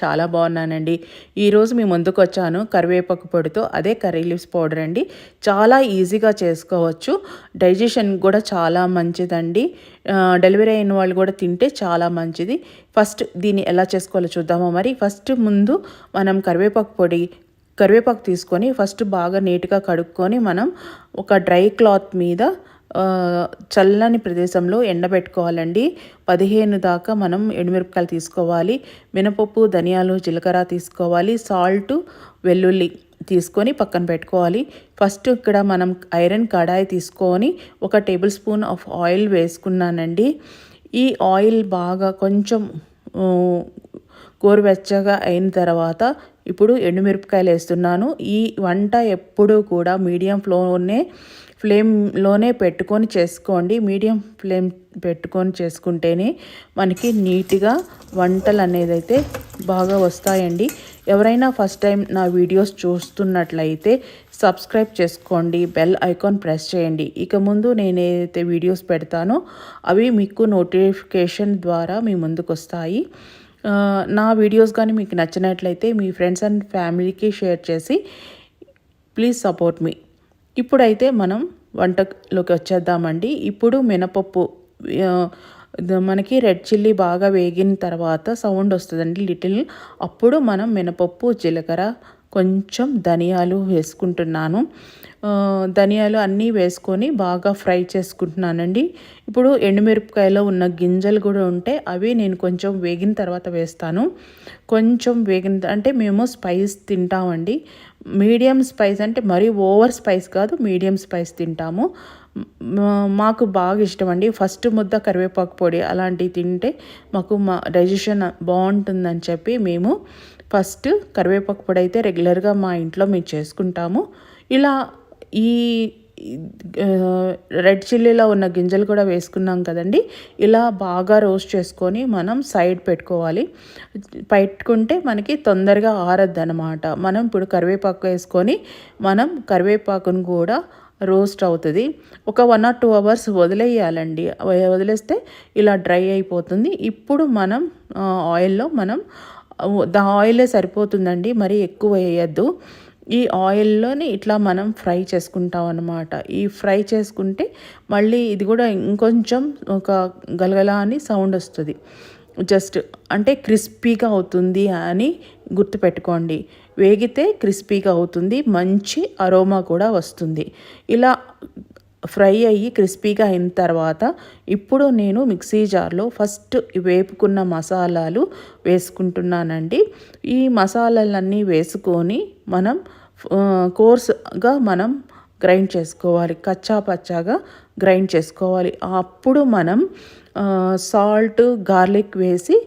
చాలా బాగున్నానండి. ఈరోజు మీ ముందుకు వచ్చాను కరివేపాకు పొడితో. అదే కర్రీ లీవ్స్ పౌడర్ అండి. చాలా ఈజీగా చేసుకోవచ్చు. డైజెషన్ కూడా చాలా మంచిదండి. డెలివరీ అయిన వాళ్ళు కూడా తింటే చాలా మంచిది. ఫస్ట్ దీన్ని ఎలా చేసుకోవాలో చూద్దామా మరి. ఫస్ట్ ముందు మనం కరివేపాకు తీసుకొని ఫస్ట్ బాగా నీట్గా కడుక్కొని మనం ఒక డ్రై క్లాత్ మీద చల్లని ప్రదేశంలో ఎండబెట్టుకోవాలండి. 15 దాకా మనం ఎండుమిరపకాయలు తీసుకోవాలి. మినపప్పు, ధనియాలు, జీలకర్ర తీసుకోవాలి. సాల్ట్, వెల్లుల్లి తీసుకొని పక్కన పెట్టుకోవాలి. ఫస్ట్ ఇక్కడ మనం ఐరన్ కడాయి తీసుకొని 1 టేబుల్ స్పూన్ ఆఫ్ ఆయిల్ వేసుకున్నానండి. ఈ ఆయిల్ బాగా కొంచెం గోరువెచ్చగా అయిన తర్వాత ఇప్పుడు ఎండుమిరపకాయలు వేస్తున్నాను. ఈ వంట ఎప్పుడూ కూడా మీడియం ఫ్లేమ్లోనే పెట్టుకొని చేసుకోండి. మీడియం ఫ్లేమ్ పెట్టుకొని చేసుకుంటేనే మనకి నీట్గా వంటలు అనేది అయితే బాగా వస్తాయండి. ఎవరైనా ఫస్ట్ టైం నా వీడియోస్ చూస్తున్నట్లయితే సబ్స్క్రైబ్ చేసుకోండి, బెల్ ఐకాన్ ప్రెస్ చేయండి. ఇక ముందు నేను ఏదైతే వీడియోస్ పెడతానో అవి మీకు నోటిఫికేషన్ ద్వారా మీ ముందుకు వస్తాయి. నా వీడియోస్ కానీ మీకు నచ్చినట్లయితే మీ ఫ్రెండ్స్ అండ్ ఫ్యామిలీకి షేర్ చేసి ప్లీజ్ సపోర్ట్ మీ. ఇప్పుడైతే మనం వంటలోకి వచ్చేద్దామండి. ఇప్పుడు మినపప్పు మనకి రెడ్ చిల్లీ బాగా వేగిన తర్వాత సౌండ్ వస్తుందండి లిటిల్. అప్పుడు మనం మినపప్పు, జీలకర్ర, కొంచెం ధనియాలు వేసుకుంటున్నాను. ధనియాలు అన్నీ వేసుకొని బాగా ఫ్రై చేసుకుంటున్నానండి. ఇప్పుడు ఎండుమిరపకాయలో ఉన్న గింజలు కూడా ఉంటే అవి నేను కొంచెం వేగిన తర్వాత వేస్తాను. కొంచెం వేగిన అంటే మేము స్పైస్ తింటామండి. మీడియం స్పైస్ అంటే మరీ ఓవర్ స్పైస్ కాదు, మీడియం స్పైస్ తింటాము. మాకు బాగా ఇష్టం అండి. ఫస్ట్ ముద్ద కరివేపాకు పొడి అలాంటివి తింటే మాకు డైజెషన్ బాగుంటుందని చెప్పి మేము ఫస్ట్ కరివేపాకు పొడి అయితే రెగ్యులర్గా మా ఇంట్లో మేము చేసుకుంటాము. ఇలా ఈ రెడ్ చిల్లీలో ఉన్న గింజలు కూడా వేసుకున్నాం కదండి. ఇలా బాగా రోస్ట్ చేసుకొని మనం సైడ్ పెట్టుకుంటే మనకి తొందరగా ఆరద్దు అనమాట. మనం ఇప్పుడు కరివేపాకు వేసుకొని మనం కరివేపాకును కూడా రోస్ట్ అవుతుంది. ఒక 1 or 2 hours వదిలేయాలండి. వదిలేస్తే ఇలా డ్రై అయిపోతుంది. ఇప్పుడు మనం ఆయిల్లో ఆయిలే సరిపోతుందండి, మరీ ఎక్కువ వేయద్దు. ఈ ఆయిల్లోని ఇట్లా మనం ఫ్రై చేసుకుంటాం అన్నమాట. ఈ ఫ్రై చేసుకుంటే మళ్ళీ ఇది కూడా ఇంకొంచెం ఒక గలగల అని సౌండ్ వస్తుంది. జస్ట్ అంటే క్రిస్పీగా అవుతుంది అని గుర్తుపెట్టుకోండి. వేగితే క్రిస్పీగా అవుతుంది, మంచి అరోమా కూడా వస్తుంది. ఇలా ఫ్రై అయ్యి క్రిస్పీగా అయిన తర్వాత ఇప్పుడు నేను మిక్సీ జార్లో ఫస్ట్ వేపుకున్న మసాలాలు వేసుకుంటున్నానండి. ఈ మసాలాలన్నీ వేసుకొని మనం కోర్స్గా మనం గ్రైండ్ చేసుకోవాలి. కచ్చా పచ్చాగా గ్రైండ్ చేసుకోవాలి. అప్పుడు మనం సాల్ట్, గార్లిక్ వేసి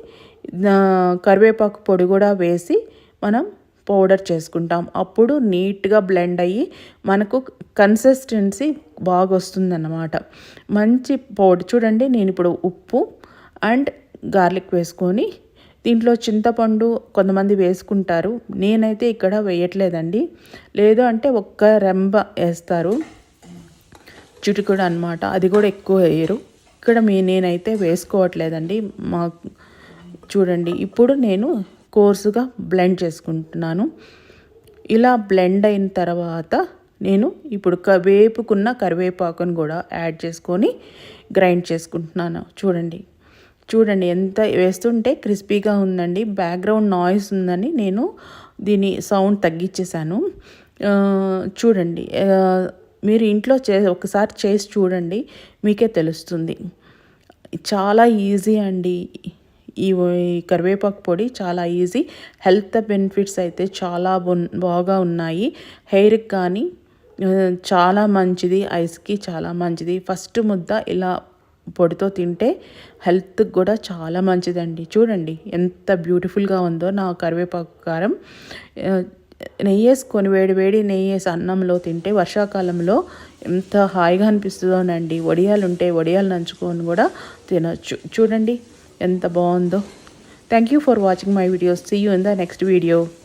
కరివేపాకు పొడి కూడా వేసి మనం పౌడర్ చేసుకుంటాం. అప్పుడు నీట్గా బ్లెండ్ అయ్యి మనకు కన్సిస్టెన్సీ బాగా వస్తుందన్నమాట. మంచి పౌడర్. చూడండి, నేను ఇప్పుడు ఉప్పు అండ్ గార్లిక్ వేసుకొని దీంట్లో చింతపండు కొంతమంది వేసుకుంటారు. నేనైతే ఇక్కడ వేయట్లేదండి. లేదు అంటే ఒక్క రెంబ వేస్తారు, చిటికెడు అన్నమాట. అది కూడా ఎక్కువ వేయరు. ఇక్కడ నేనైతే వేసుకోవట్లేదండి. చూడండి, ఇప్పుడు నేను కోర్సుగా బ్లెండ్ చేసుకుంటున్నాను. ఇలా బ్లెండ్ అయిన తర్వాత నేను ఇప్పుడు వేపుకున్న కరివేపాకును కూడా యాడ్ చేసుకొని గ్రైండ్ చేసుకుంటున్నాను. చూడండి ఎంత వేస్తుంటే క్రిస్పీగా ఉందండి. బ్యాక్గ్రౌండ్ నాయిస్ ఉందని నేను దీని సౌండ్ తగ్గించేశాను. చూడండి, మీరు ఇంట్లో ఒకసారి చేసి చూడండి, మీకే తెలుస్తుంది. చాలా ఈజీ అండి. ఈ కరివేపాకు పొడి చాలా ఈజీ. హెల్త్ బెనిఫిట్స్ అయితే చాలా బాగా ఉన్నాయి. హెయిర్కి కానీ చాలా మంచిది, ఐస్కి చాలా మంచిది. ఫస్ట్ ముద్ద ఇలా పొడితో తింటే హెల్త్కి కూడా చాలా మంచిదండి. చూడండి ఎంత బ్యూటిఫుల్గా ఉందో నా కరివేపాకు కారం. నెయ్యి వేసుకొని వేడి నెయ్యేసి అన్నంలో తింటే వర్షాకాలంలో ఎంత హాయిగా అనిపిస్తుందోనండి. వడియాలు ఉంటే వడియాలు నంచుకొని కూడా తినచ్చు. చూడండి ఎంత బాగుందో. Thank you for watching my videos. See you in the next video.